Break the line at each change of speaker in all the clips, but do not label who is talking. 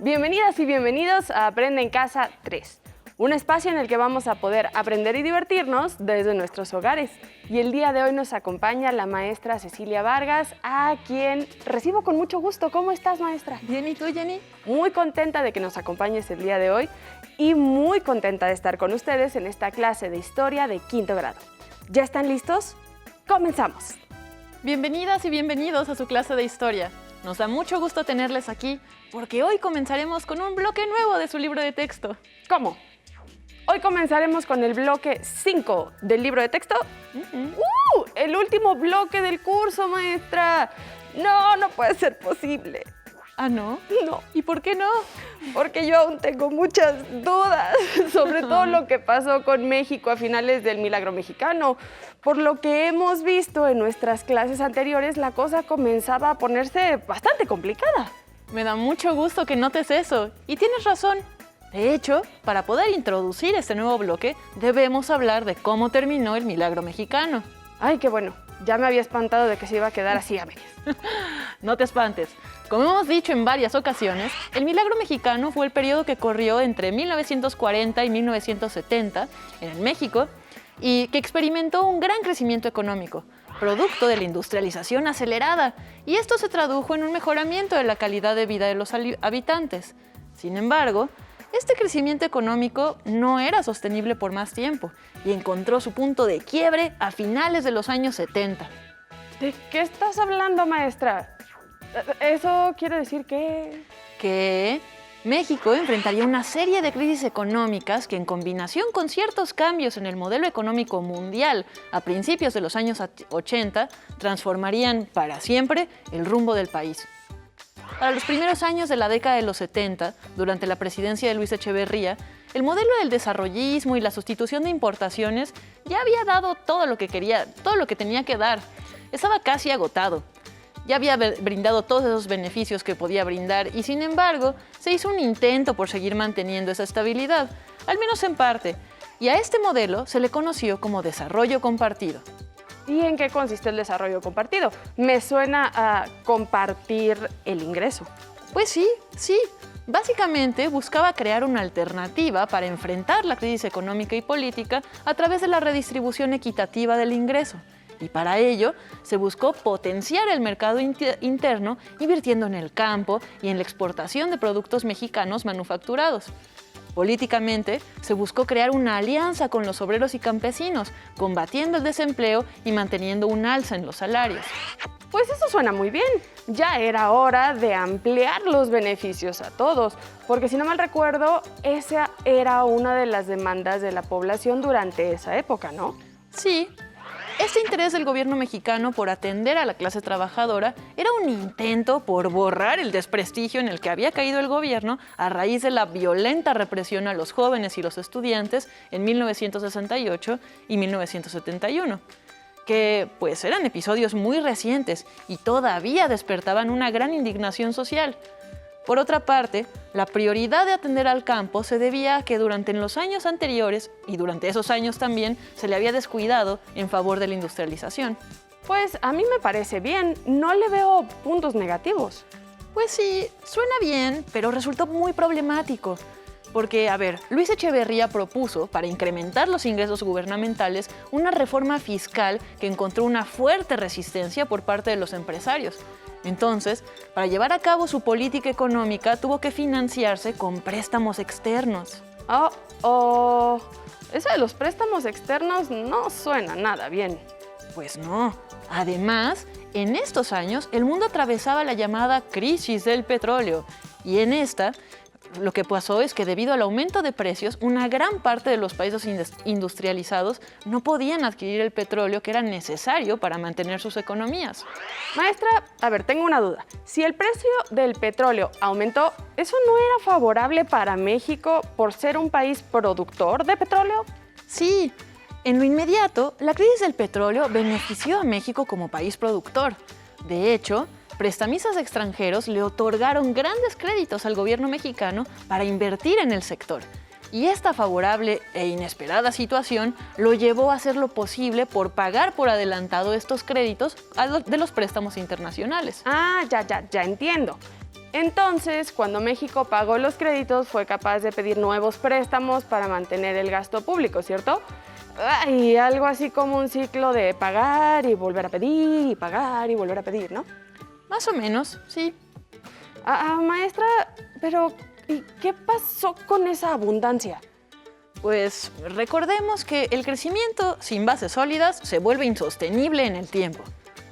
Bienvenidas y bienvenidos a Aprende en Casa 3, un espacio en el que vamos a poder aprender y divertirnos desde nuestros hogares. Y el día de hoy nos acompaña la maestra Cecilia Vargas, a quien recibo con mucho gusto. ¿Cómo estás, maestra?
Bien, ¿y tú, Jenny?
Muy contenta de que nos acompañes el día de hoy y muy contenta de estar con ustedes en esta clase de historia de quinto grado. ¿Ya están listos? ¡Comenzamos!
Bienvenidas y bienvenidos a su clase de historia. Nos da mucho gusto tenerles aquí porque hoy comenzaremos con un bloque nuevo de su libro de texto.
¿Cómo? Hoy comenzaremos con el bloque 5 del libro de texto. ¡El último bloque del curso, maestra! No puede ser posible.
¿Ah, no?
No.
¿Y por qué no?
Porque yo aún tengo muchas dudas sobre todo lo que pasó con México a finales del Milagro Mexicano. Por lo que hemos visto en nuestras clases anteriores, la cosa comenzaba a ponerse bastante complicada.
Me da mucho gusto que notes eso. Y tienes razón. De hecho, para poder introducir este nuevo bloque, debemos hablar de cómo terminó el Milagro Mexicano.
Ay, qué bueno. Ya me había espantado de que se iba a quedar así a medias.
No te espantes. Como hemos dicho en varias ocasiones, el Milagro Mexicano fue el periodo que corrió entre 1940 y 1970 en el México y que experimentó un gran crecimiento económico, producto de la industrialización acelerada, y esto se tradujo en un mejoramiento de la calidad de vida de los habitantes. Sin embargo, este crecimiento económico no era sostenible por más tiempo y encontró su punto de quiebre a finales de los años 70.
¿De qué estás hablando, maestra? ¿Eso quiere decir que
México enfrentaría una serie de crisis económicas que, en combinación con ciertos cambios en el modelo económico mundial a principios de los años 80, transformarían para siempre el rumbo del país? Para los primeros años de la década de los 70, durante la presidencia de Luis Echeverría, el modelo del desarrollismo y la sustitución de importaciones ya había dado todo lo que tenía que dar. Estaba casi agotado. Ya había brindado todos esos beneficios que podía brindar y, sin embargo, se hizo un intento por seguir manteniendo esa estabilidad, al menos en parte, y a este modelo se le conoció como desarrollo compartido.
¿Y en qué consiste el desarrollo compartido? Me suena a compartir el ingreso.
Pues sí. Básicamente buscaba crear una alternativa para enfrentar la crisis económica y política a través de la redistribución equitativa del ingreso. Y para ello se buscó potenciar el mercado interno invirtiendo en el campo y en la exportación de productos mexicanos manufacturados. Políticamente, se buscó crear una alianza con los obreros y campesinos, combatiendo el desempleo y manteniendo un alza en los salarios.
Pues eso suena muy bien. Ya era hora de ampliar los beneficios a todos, porque si no mal recuerdo, esa era una de las demandas de la población durante esa época, ¿no?
Sí. Este interés del gobierno mexicano por atender a la clase trabajadora era un intento por borrar el desprestigio en el que había caído el gobierno a raíz de la violenta represión a los jóvenes y los estudiantes en 1968 y 1971, que pues eran episodios muy recientes y todavía despertaban una gran indignación social. Por otra parte, la prioridad de atender al campo se debía a que durante los años anteriores, y durante esos años también, se le había descuidado en favor de la industrialización.
Pues a mí me parece bien, no le veo puntos negativos.
Pues sí, suena bien, pero resultó muy problemático. Porque, Luis Echeverría propuso, para incrementar los ingresos gubernamentales, una reforma fiscal que encontró una fuerte resistencia por parte de los empresarios. Entonces, para llevar a cabo su política económica, tuvo que financiarse con préstamos externos.
Eso de los préstamos externos no suena nada bien.
Pues no. Además, en estos años, el mundo atravesaba la llamada crisis del petróleo. Y en esta, lo que pasó es que debido al aumento de precios, una gran parte de los países industrializados no podían adquirir el petróleo que era necesario para mantener sus economías.
Maestra, tengo una duda. Si el precio del petróleo aumentó, ¿eso no era favorable para México por ser un país productor de petróleo?
Sí. En lo inmediato, la crisis del petróleo benefició a México como país productor. De hecho, prestamistas extranjeros le otorgaron grandes créditos al gobierno mexicano para invertir en el sector. Y esta favorable e inesperada situación lo llevó a hacer lo posible por pagar por adelantado estos créditos de los préstamos internacionales.
Ya entiendo. Entonces, cuando México pagó los créditos, fue capaz de pedir nuevos préstamos para mantener el gasto público, ¿cierto? Y algo así como un ciclo de pagar y volver a pedir y pagar y volver a pedir, ¿no?
Más o menos, sí.
Maestra, pero ¿y qué pasó con esa abundancia?
Pues recordemos que el crecimiento sin bases sólidas se vuelve insostenible en el tiempo.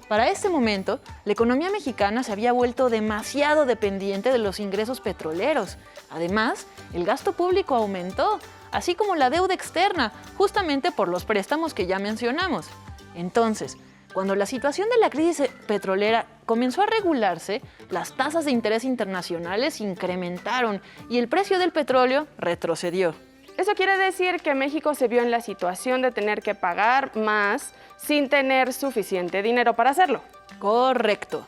Para este momento, la economía mexicana se había vuelto demasiado dependiente de los ingresos petroleros. Además, el gasto público aumentó, así como la deuda externa, justamente por los préstamos que ya mencionamos. Entonces, cuando la situación de la crisis petrolera comenzó a regularse, las tasas de interés internacionales incrementaron y el precio del petróleo retrocedió.
Eso quiere decir que México se vio en la situación de tener que pagar más sin tener suficiente dinero para hacerlo.
Correcto.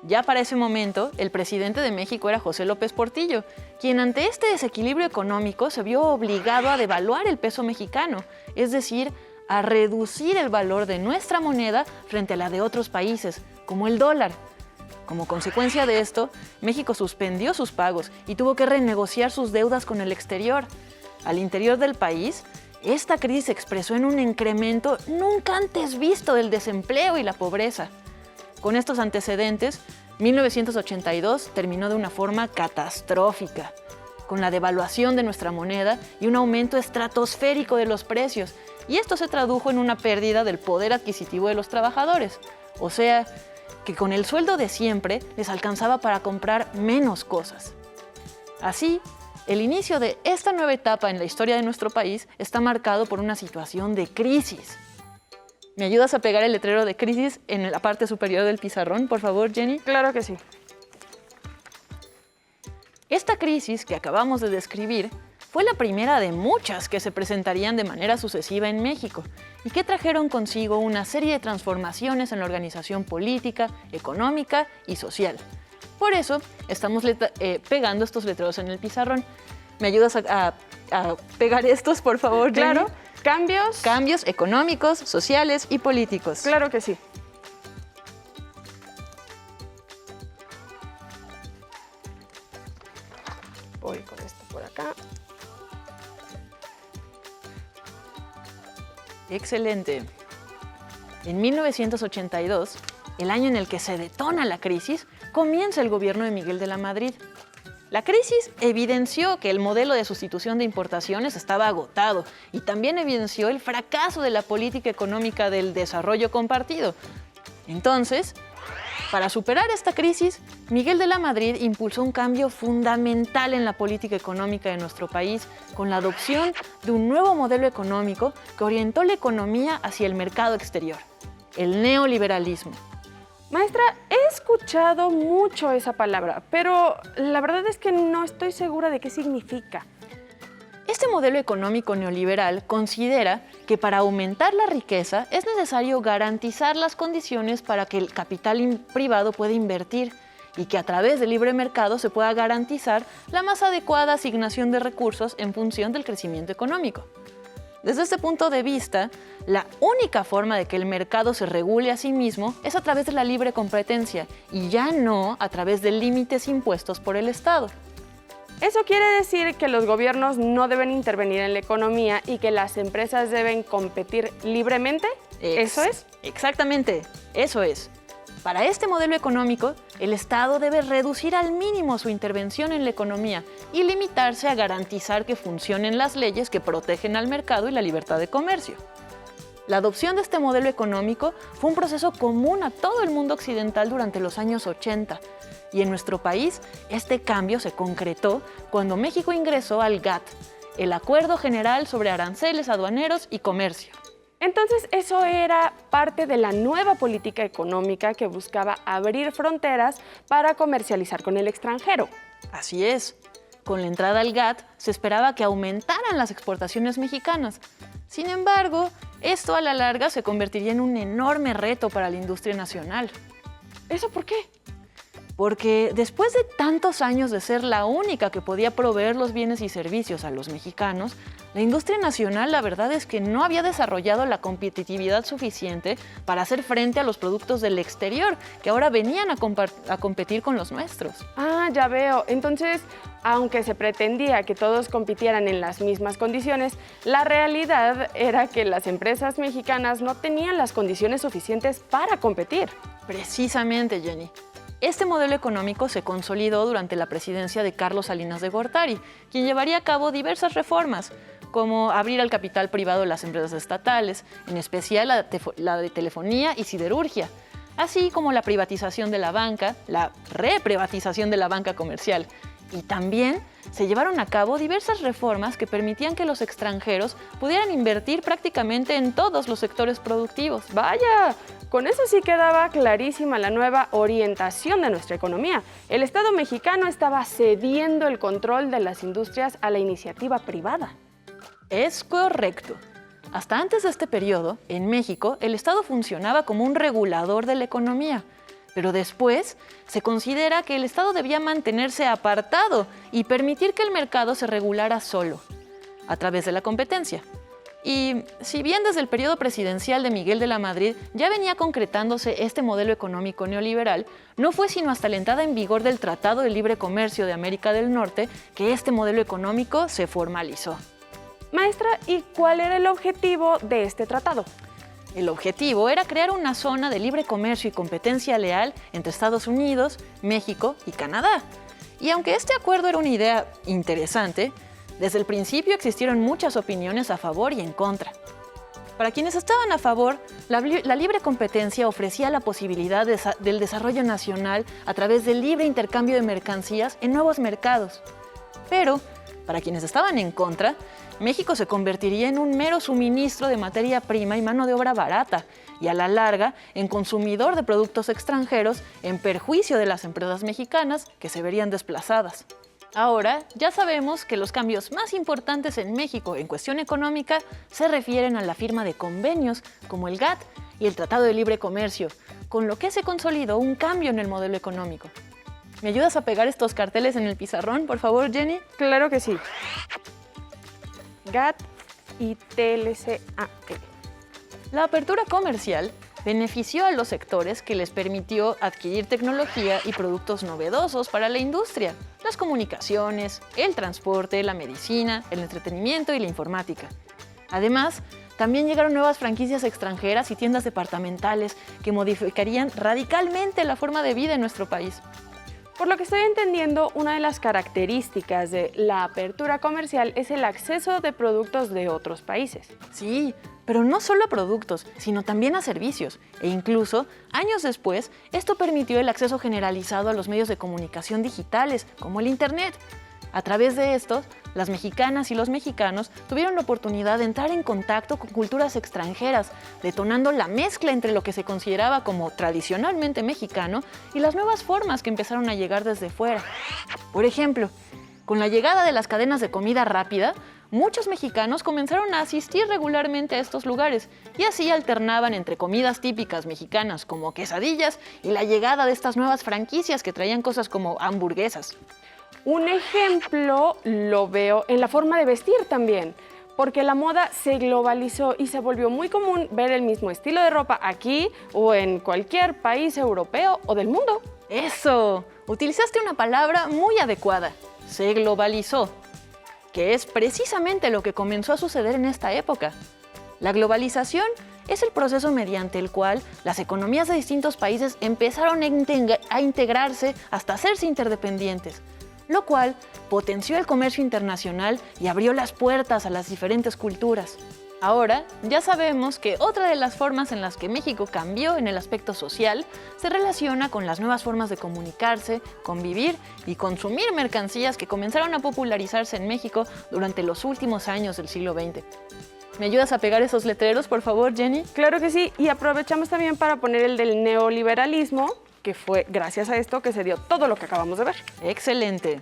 Ya para ese momento, el presidente de México era José López Portillo, quien ante este desequilibrio económico se vio obligado a devaluar el peso mexicano, es decir, a reducir el valor de nuestra moneda frente a la de otros países, como el dólar. Como consecuencia de esto, México suspendió sus pagos y tuvo que renegociar sus deudas con el exterior. Al interior del país, esta crisis se expresó en un incremento nunca antes visto del desempleo y la pobreza. Con estos antecedentes, 1982 terminó de una forma catastrófica, con la devaluación de nuestra moneda y un aumento estratosférico de los precios, y esto se tradujo en una pérdida del poder adquisitivo de los trabajadores, o sea, que con el sueldo de siempre les alcanzaba para comprar menos cosas. Así, el inicio de esta nueva etapa en la historia de nuestro país está marcado por una situación de crisis. ¿Me ayudas a pegar el letrero de crisis en la parte superior del pizarrón, por favor, Jenny?
Claro que sí.
Esta crisis que acabamos de describir fue la primera de muchas que se presentarían de manera sucesiva en México y que trajeron consigo una serie de transformaciones en la organización política, económica y social. Por eso estamos pegando estos letreros en el pizarrón. ¿Me ayudas a pegar estos, por favor, Jenny?
Claro. ¿Cambios?
Cambios económicos, sociales y políticos.
Claro que sí. Voy con esto por acá.
Excelente. En 1982, el año en el que se detona la crisis, comienza el gobierno de Miguel de la Madrid. La crisis evidenció que el modelo de sustitución de importaciones estaba agotado y también evidenció el fracaso de la política económica del desarrollo compartido. Entonces, para superar esta crisis, Miguel de la Madrid impulsó un cambio fundamental en la política económica de nuestro país con la adopción de un nuevo modelo económico que orientó la economía hacia el mercado exterior, el neoliberalismo.
Maestra, he escuchado mucho esa palabra, pero la verdad es que no estoy segura de qué significa.
Este modelo económico neoliberal considera que para aumentar la riqueza es necesario garantizar las condiciones para que el capital privado pueda invertir y que a través del libre mercado se pueda garantizar la más adecuada asignación de recursos en función del crecimiento económico. Desde este punto de vista, la única forma de que el mercado se regule a sí mismo es a través de la libre competencia y ya no a través de límites impuestos por el Estado.
Eso quiere decir que los gobiernos no deben intervenir en la economía y que las empresas deben competir libremente. ¿Eso es?
Exactamente, eso es. Para este modelo económico, el Estado debe reducir al mínimo su intervención en la economía y limitarse a garantizar que funcionen las leyes que protegen al mercado y la libertad de comercio. La adopción de este modelo económico fue un proceso común a todo el mundo occidental durante los años 80, y en nuestro país este cambio se concretó cuando México ingresó al GATT, el Acuerdo General sobre Aranceles Aduaneros y Comercio.
Entonces, eso era parte de la nueva política económica que buscaba abrir fronteras para comercializar con el extranjero.
Así es. Con la entrada al GATT se esperaba que aumentaran las exportaciones mexicanas. Sin embargo, esto a la larga se convertiría en un enorme reto para la industria nacional.
¿Eso por qué?
porque después de tantos años de ser la única que podía proveer los bienes y servicios a los mexicanos, la industria nacional la verdad es que no había desarrollado la competitividad suficiente para hacer frente a los productos del exterior, que ahora venían a competir con los nuestros.
Ah, ya veo. Entonces, aunque se pretendía que todos compitieran en las mismas condiciones, la realidad era que las empresas mexicanas no tenían las condiciones suficientes para competir.
Precisamente, Jenny. Este modelo económico se consolidó durante la presidencia de Carlos Salinas de Gortari, quien llevaría a cabo diversas reformas, como abrir al capital privado las empresas estatales, en especial la de telefonía y siderurgia, así como la privatización de la banca, la reprivatización de la banca comercial. Y también se llevaron a cabo diversas reformas que permitían que los extranjeros pudieran invertir prácticamente en todos los sectores productivos.
¡Vaya! Con eso sí quedaba clarísima la nueva orientación de nuestra economía. El Estado mexicano estaba cediendo el control de las industrias a la iniciativa privada.
Es correcto. Hasta antes de este periodo, en México, el Estado funcionaba como un regulador de la economía. Pero después se considera que el Estado debía mantenerse apartado y permitir que el mercado se regulara solo, a través de la competencia. Y si bien desde el periodo presidencial de Miguel de la Madrid ya venía concretándose este modelo económico neoliberal, no fue sino hasta la entrada en vigor del Tratado de Libre Comercio de América del Norte que este modelo económico se formalizó.
Maestra, ¿y cuál era el objetivo de este tratado?
El objetivo era crear una zona de libre comercio y competencia leal entre Estados Unidos, México y Canadá. Y aunque este acuerdo era una idea interesante, desde el principio existieron muchas opiniones a favor y en contra. Para quienes estaban a favor, la libre competencia ofrecía la posibilidad del desarrollo nacional a través del libre intercambio de mercancías en nuevos mercados. Pero, para quienes estaban en contra, México se convertiría en un mero suministro de materia prima y mano de obra barata, y a la larga en consumidor de productos extranjeros en perjuicio de las empresas mexicanas que se verían desplazadas. Ahora ya sabemos que los cambios más importantes en México en cuestión económica se refieren a la firma de convenios como el GATT y el Tratado de Libre Comercio, con lo que se consolidó un cambio en el modelo económico. ¿Me ayudas a pegar estos carteles en el pizarrón, por favor, Jenny?
Claro que sí. GATT y TLCAE.
La apertura comercial benefició a los sectores que les permitió adquirir tecnología y productos novedosos para la industria, las comunicaciones, el transporte, la medicina, el entretenimiento y la informática. Además, también llegaron nuevas franquicias extranjeras y tiendas departamentales que modificarían radicalmente la forma de vida en nuestro país.
Por lo que estoy entendiendo, una de las características de la apertura comercial es el acceso de productos de otros países.
Sí, pero no solo a productos, sino también a servicios. E incluso, años después, esto permitió el acceso generalizado a los medios de comunicación digitales, como el Internet. A través de estos, las mexicanas y los mexicanos tuvieron la oportunidad de entrar en contacto con culturas extranjeras, detonando la mezcla entre lo que se consideraba como tradicionalmente mexicano y las nuevas formas que empezaron a llegar desde fuera. Por ejemplo, con la llegada de las cadenas de comida rápida, muchos mexicanos comenzaron a asistir regularmente a estos lugares y así alternaban entre comidas típicas mexicanas como quesadillas y la llegada de estas nuevas franquicias que traían cosas como hamburguesas.
Un ejemplo lo veo en la forma de vestir también, porque la moda se globalizó y se volvió muy común ver el mismo estilo de ropa aquí o en cualquier país europeo o del mundo.
¡Eso! Utilizaste una palabra muy adecuada. Se globalizó, que es precisamente lo que comenzó a suceder en esta época. La globalización es el proceso mediante el cual las economías de distintos países empezaron a integrarse hasta hacerse interdependientes, lo cual potenció el comercio internacional y abrió las puertas a las diferentes culturas. Ahora ya sabemos que otra de las formas en las que México cambió en el aspecto social se relaciona con las nuevas formas de comunicarse, convivir y consumir mercancías que comenzaron a popularizarse en México durante los últimos años del siglo XX. ¿Me ayudas a pegar esos letreros, por favor, Jenny?
Claro que sí, y aprovechamos también para poner el del neoliberalismo, que fue gracias a esto que se dio todo lo que acabamos de ver.
Excelente.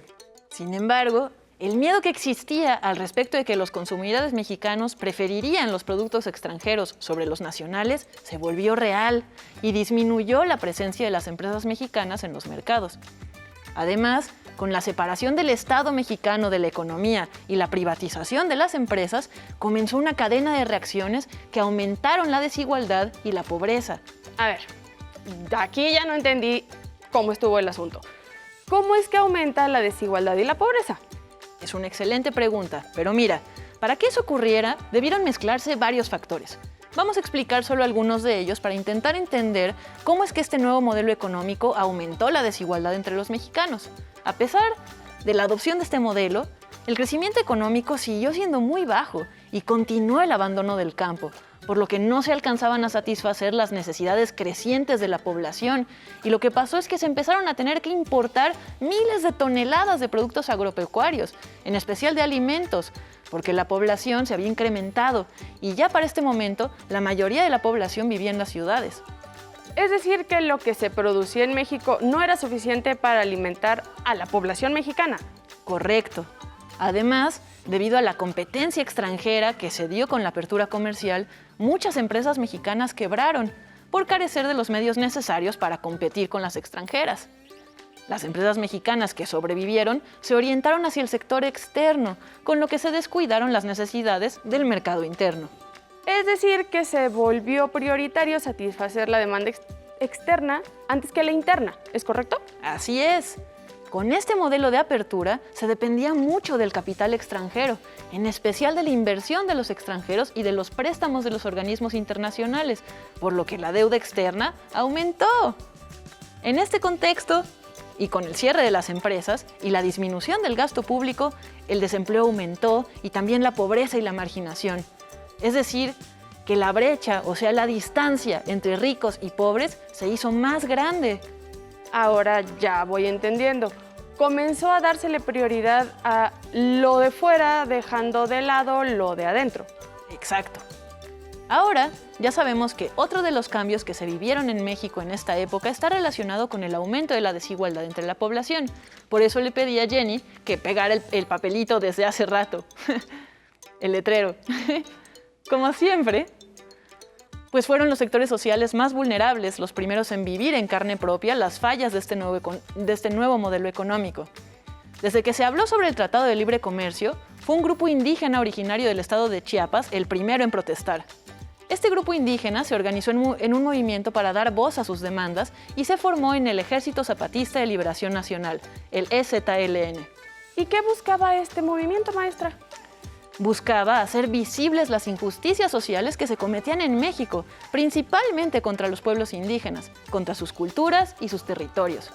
Sin embargo, El miedo que existía al respecto de que los consumidores mexicanos preferirían los productos extranjeros sobre los nacionales se volvió real y disminuyó la presencia de las empresas mexicanas en los mercados. Además, con la separación del Estado mexicano de la economía y la privatización de las empresas, comenzó una cadena de reacciones que aumentaron la desigualdad y la pobreza.
A ver, aquí ya no entendí cómo estuvo el asunto. ¿Cómo es que aumenta la desigualdad y la pobreza?
Es una excelente pregunta, pero mira, para que eso ocurriera, debieron mezclarse varios factores. Vamos a explicar solo algunos de ellos para intentar entender cómo es que este nuevo modelo económico aumentó la desigualdad entre los mexicanos. A pesar de la adopción de este modelo, el crecimiento económico siguió siendo muy bajo y continuó el abandono del campo, por lo que no se alcanzaban a satisfacer las necesidades crecientes de la población, y lo que pasó es que se empezaron a tener que importar miles de toneladas de productos agropecuarios, en especial de alimentos, porque la población se había incrementado y ya para este momento la mayoría de la población vivía en las ciudades.
Es decir, que lo que se producía en México no era suficiente para alimentar a la población mexicana.
Correcto. Además, debido a la competencia extranjera que se dio con la apertura comercial, muchas empresas mexicanas quebraron por carecer de los medios necesarios para competir con las extranjeras. Las empresas mexicanas que sobrevivieron se orientaron hacia el sector externo, con lo que se descuidaron las necesidades del mercado interno.
Es decir, que se volvió prioritario satisfacer la demanda externa antes que la interna, ¿es correcto?
Así es. Con este modelo de apertura se dependía mucho del capital extranjero, en especial de la inversión de los extranjeros y de los préstamos de los organismos internacionales, por lo que la deuda externa aumentó. En este contexto, y con el cierre de las empresas y la disminución del gasto público, el desempleo aumentó y también la pobreza y la marginación. Es decir, que la brecha, o sea, la distancia entre ricos y pobres, se hizo más grande.
Ahora ya voy entendiendo. Comenzó a dársele prioridad a lo de fuera, dejando de lado lo de adentro.
Exacto. Ahora ya sabemos que otro de los cambios que se vivieron en México en esta época está relacionado con el aumento de la desigualdad entre la población. Por eso le pedí a Jenny que pegara el papelito desde hace rato, el letrero. Como siempre, pues fueron los sectores sociales más vulnerables los primeros en vivir en carne propia las fallas de este nuevo modelo económico. Desde que se habló sobre el Tratado de Libre Comercio, fue un grupo indígena originario del estado de Chiapas el primero en protestar. Este grupo indígena se organizó en un movimiento para dar voz a sus demandas y se formó en el Ejército Zapatista de Liberación Nacional, el EZLN.
¿Y qué buscaba este movimiento, maestra?
Buscaba hacer visibles las injusticias sociales que se cometían en México, principalmente contra los pueblos indígenas, contra sus culturas y sus territorios.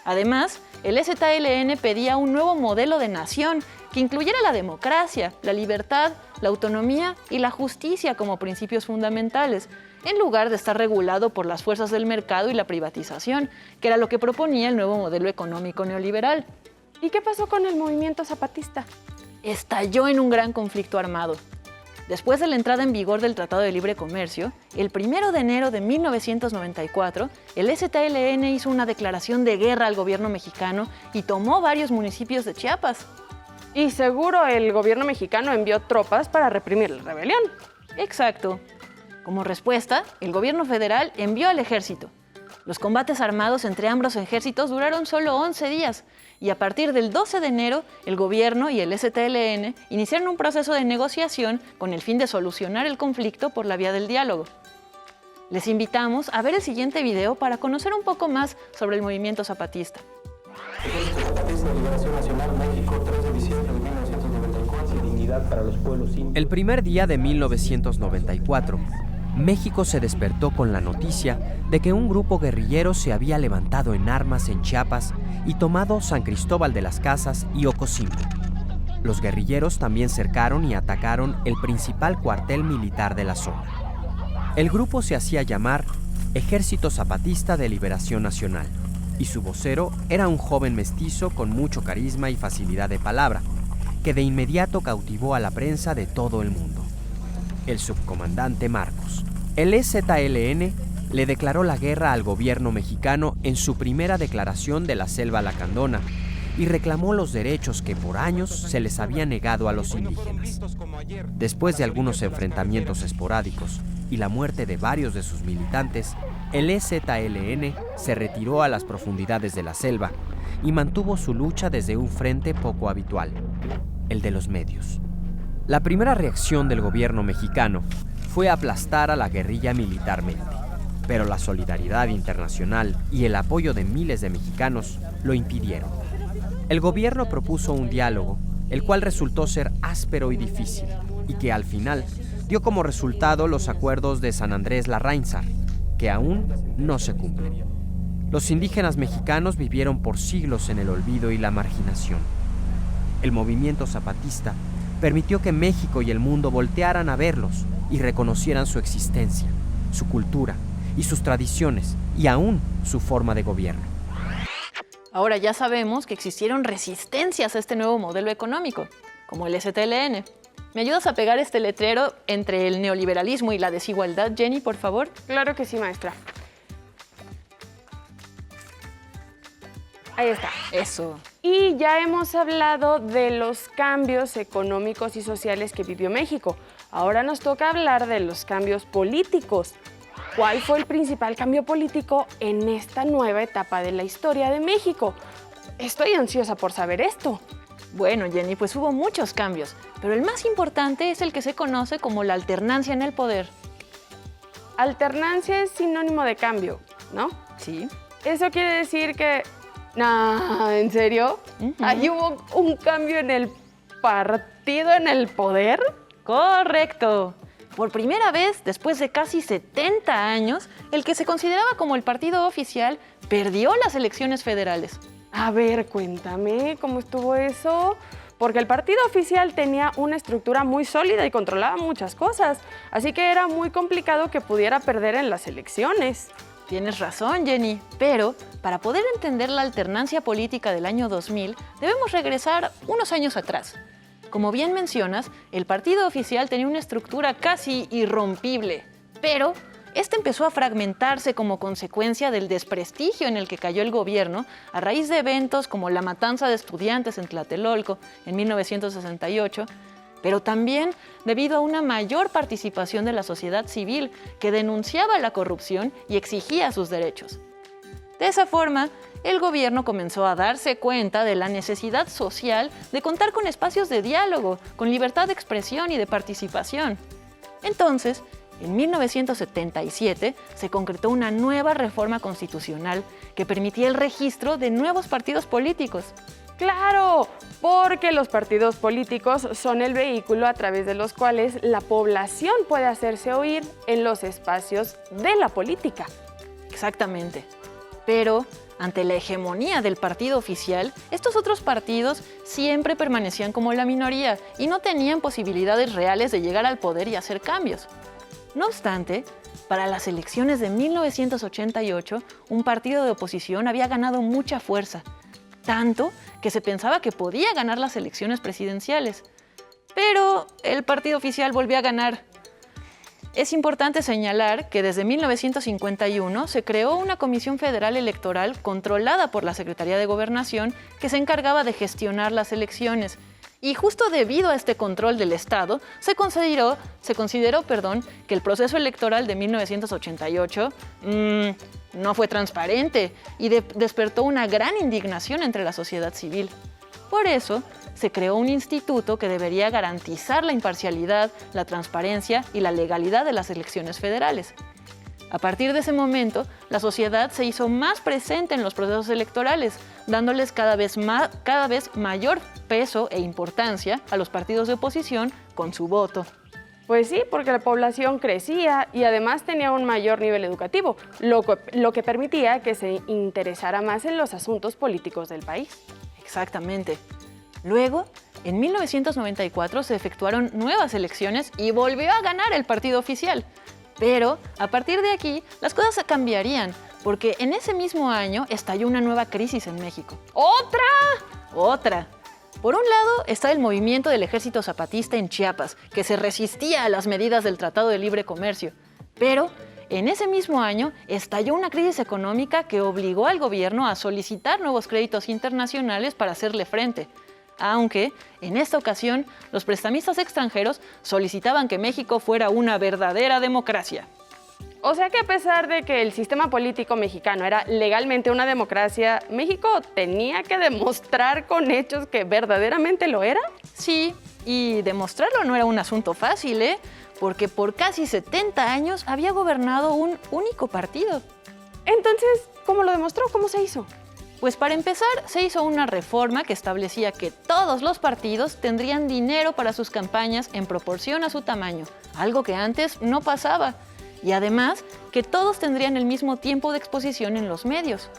Además, el EZLN pedía un nuevo modelo de nación que incluyera la democracia, la libertad, la autonomía y la justicia como principios fundamentales, en lugar de estar regulado por las fuerzas del mercado y la privatización, que era lo que proponía el nuevo modelo económico neoliberal.
¿Y qué pasó con el movimiento zapatista?
Estalló en un gran conflicto armado. Después de la entrada en vigor del Tratado de Libre Comercio, el 1 de enero de 1994, el EZLN hizo una declaración de guerra al gobierno mexicano y tomó varios municipios de Chiapas.
Y seguro el gobierno mexicano envió tropas para reprimir la rebelión.
Exacto. Como respuesta, el gobierno federal envió al ejército. Los combates armados entre ambos ejércitos duraron solo 11 días y a partir del 12 de enero, el gobierno y el EZLN iniciaron un proceso de negociación con el fin de solucionar el conflicto por la vía del diálogo. Les invitamos a ver el siguiente video para conocer un poco más sobre el movimiento zapatista.
El primer día de 1994, México se despertó con la noticia de que un grupo guerrillero se había levantado en armas en Chiapas y tomado San Cristóbal de las Casas y Ocosingo. Los guerrilleros también cercaron y atacaron el principal cuartel militar de la zona. El grupo se hacía llamar Ejército Zapatista de Liberación Nacional y su vocero era un joven mestizo con mucho carisma y facilidad de palabra, que de inmediato cautivó a la prensa de todo el mundo. El subcomandante Marcos. El EZLN le declaró la guerra al gobierno mexicano en su primera declaración de la Selva Lacandona y reclamó los derechos que por años se les había negado a los indígenas. Después de algunos enfrentamientos esporádicos y la muerte de varios de sus militantes, el EZLN se retiró a las profundidades de la selva y mantuvo su lucha desde un frente poco habitual, el de los medios. La primera reacción del gobierno mexicano fue aplastar a la guerrilla militarmente, pero la solidaridad internacional y el apoyo de miles de mexicanos lo impidieron. El gobierno propuso un diálogo, el cual resultó ser áspero y difícil, y que al final dio como resultado los acuerdos de San Andrés Larráinzar, que aún no se cumplen. Los indígenas mexicanos vivieron por siglos en el olvido y la marginación. El movimiento zapatista permitió que México y el mundo voltearan a verlos y reconocieran su existencia, su cultura y sus tradiciones, y aún su forma de gobierno.
Ahora ya sabemos que existieron resistencias a este nuevo modelo económico, como el EZLN. ¿Me ayudas a pegar este letrero entre el neoliberalismo y la desigualdad, Jenny, por favor?
Claro que sí, maestra. Ahí está.
Eso.
Y ya hemos hablado de los cambios económicos y sociales que vivió México. Ahora nos toca hablar de los cambios políticos. ¿Cuál fue el principal cambio político en esta nueva etapa de la historia de México? Estoy ansiosa por saber esto.
Bueno, Jenny, pues hubo muchos cambios, pero el más importante es el que se conoce como la alternancia en el poder.
Alternancia es sinónimo de cambio, ¿no?
Sí.
Eso quiere decir que... No, ¿en serio? ¿Ahí hubo un cambio en el partido, en el poder?
Correcto. Por primera vez, después de casi 70 años, el que se consideraba como el partido oficial perdió las elecciones federales.
A ver, cuéntame cómo estuvo eso. Porque el partido oficial tenía una estructura muy sólida y controlaba muchas cosas. Así que era muy complicado que pudiera perder en las elecciones.
Tienes razón, Jenny, pero para poder entender la alternancia política del año 2000, debemos regresar unos años atrás. Como bien mencionas, el partido oficial tenía una estructura casi irrompible, pero este empezó a fragmentarse como consecuencia del desprestigio en el que cayó el gobierno a raíz de eventos como la matanza de estudiantes en Tlatelolco en 1968, pero también debido a una mayor participación de la sociedad civil que denunciaba la corrupción y exigía sus derechos. De esa forma, el gobierno comenzó a darse cuenta de la necesidad social de contar con espacios de diálogo, con libertad de expresión y de participación. Entonces, en 1977 se concretó una nueva reforma constitucional que permitía el registro de nuevos partidos políticos.
¡Claro! Porque los partidos políticos son el vehículo a través de los cuales la población puede hacerse oír en los espacios de la política.
Exactamente. Pero, ante la hegemonía del partido oficial, estos otros partidos siempre permanecían como la minoría y no tenían posibilidades reales de llegar al poder y hacer cambios. No obstante, para las elecciones de 1988, un partido de oposición había ganado mucha fuerza, tanto que se pensaba que podía ganar las elecciones presidenciales. Pero el partido oficial volvió a ganar. Es importante señalar que desde 1951 se creó una Comisión Federal Electoral controlada por la Secretaría de Gobernación que se encargaba de gestionar las elecciones. Y justo debido a este control del Estado, se consideró que el proceso electoral de 1988 no fue transparente y despertó una gran indignación entre la sociedad civil. Por eso, se creó un instituto que debería garantizar la imparcialidad, la transparencia y la legalidad de las elecciones federales. A partir de ese momento, la sociedad se hizo más presente en los procesos electorales, dándoles cada vez mayor peso e importancia a los partidos de oposición con su voto.
Pues sí, porque la población crecía y además tenía un mayor nivel educativo, lo que permitía que se interesara más en los asuntos políticos del país.
Exactamente. Luego, en 1994 se efectuaron nuevas elecciones y volvió a ganar el partido oficial. Pero, a partir de aquí, las cosas cambiarían, porque en ese mismo año estalló una nueva crisis en México. ¡Otra! Por un lado está el movimiento del Ejército Zapatista en Chiapas, que se resistía a las medidas del Tratado de Libre Comercio. Pero En ese mismo año estalló una crisis económica que obligó al gobierno a solicitar nuevos créditos internacionales para hacerle frente. Aunque, en esta ocasión, los prestamistas extranjeros solicitaban que México fuera una verdadera democracia.
O sea que a pesar de que el sistema político mexicano era legalmente una democracia, ¿México tenía que demostrar con hechos que verdaderamente lo era?
Sí, y demostrarlo no era un asunto fácil, porque por casi 70 años había gobernado un único partido.
Entonces, ¿cómo lo demostró? ¿Cómo se hizo?
Pues para empezar, se hizo una reforma que establecía que todos los partidos tendrían dinero para sus campañas en proporción a su tamaño, algo que antes no pasaba. Y además, que todos tendrían el mismo tiempo de exposición en los medios.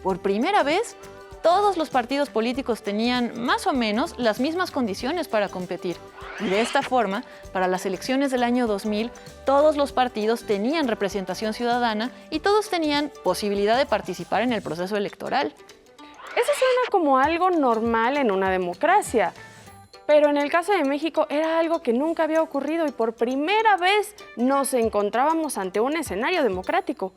Por primera vez, todos los partidos políticos tenían más o menos las mismas condiciones para competir. Y de esta forma, para las elecciones del año 2000, todos los partidos tenían representación ciudadana y todos tenían posibilidad de participar en el proceso electoral.
Eso suena como algo normal en una democracia. Pero en el caso de México era algo que nunca había ocurrido y por primera vez nos encontrábamos ante un escenario democrático.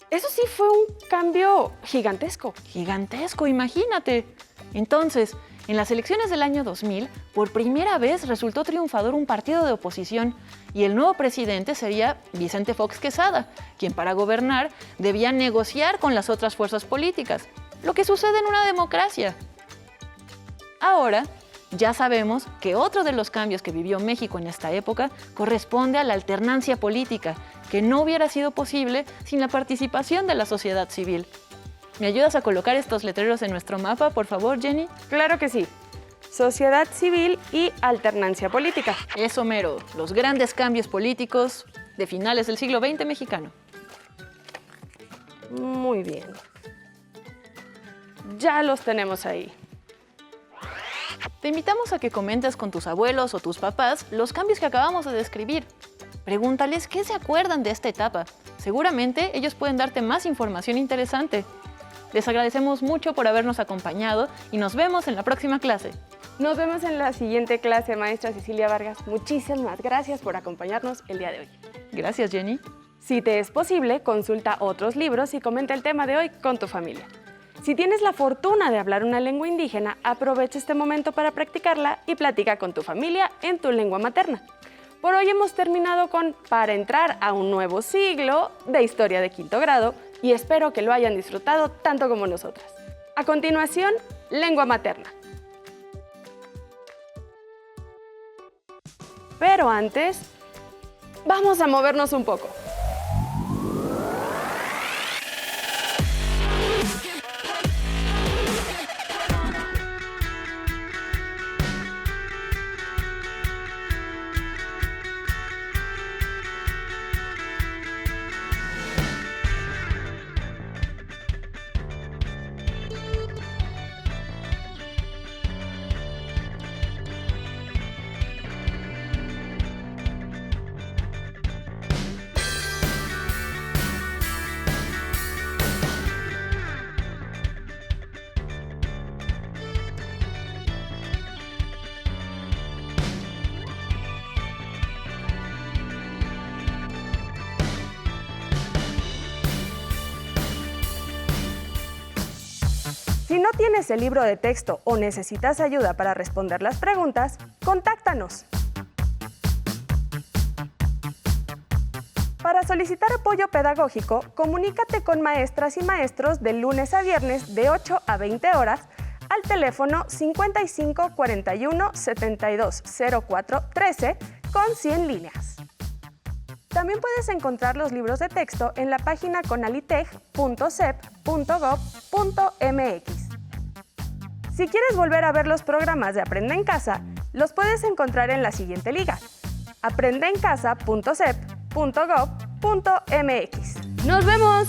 Eso sí fue un cambio gigantesco.
Gigantesco, imagínate. Entonces, en las elecciones del año 2000, por primera vez resultó triunfador un partido de oposición y el nuevo presidente sería Vicente Fox Quesada, quien para gobernar debía negociar con las otras fuerzas políticas, lo que sucede en una democracia. Ahora, ya sabemos que otro de los cambios que vivió México en esta época corresponde a la alternancia política, que no hubiera sido posible sin la participación de la sociedad civil. ¿Me ayudas a colocar estos letreros en nuestro mapa, por favor, Jenny?
Claro que sí. Sociedad civil y alternancia política.
Eso mero, los grandes cambios políticos de finales del siglo XX mexicano.
Muy bien. Ya los tenemos ahí.
Te invitamos a que comentes con tus abuelos o tus papás los cambios que acabamos de describir. Pregúntales qué se acuerdan de esta etapa. Seguramente ellos pueden darte más información interesante. Les agradecemos mucho por habernos acompañado y nos vemos en la próxima clase.
Nos vemos en la siguiente clase, maestra Cecilia Vargas. Muchísimas gracias por acompañarnos el día de hoy.
Gracias, Jenny.
Si te es posible, consulta otros libros y comenta el tema de hoy con tu familia. Si tienes la fortuna de hablar una lengua indígena, aprovecha este momento para practicarla y platica con tu familia en tu lengua materna. Por hoy hemos terminado con Para entrar a un nuevo siglo de Historia de Quinto Grado y espero que lo hayan disfrutado tanto como nosotras. A continuación, lengua materna. Pero antes, vamos a movernos un poco. Si no tienes el libro de texto o necesitas ayuda para responder las preguntas, contáctanos. Para solicitar apoyo pedagógico, comunícate con maestras y maestros de lunes a viernes de 8 a 20 horas al teléfono 55 41 72 04 13 con 100 líneas. También puedes encontrar los libros de texto en la página conaliteg.sep.gov.mx. Si quieres volver a ver los programas de Aprende en Casa, los puedes encontrar en la siguiente liga: aprendeencasa.sep.gov.mx. ¡Nos vemos!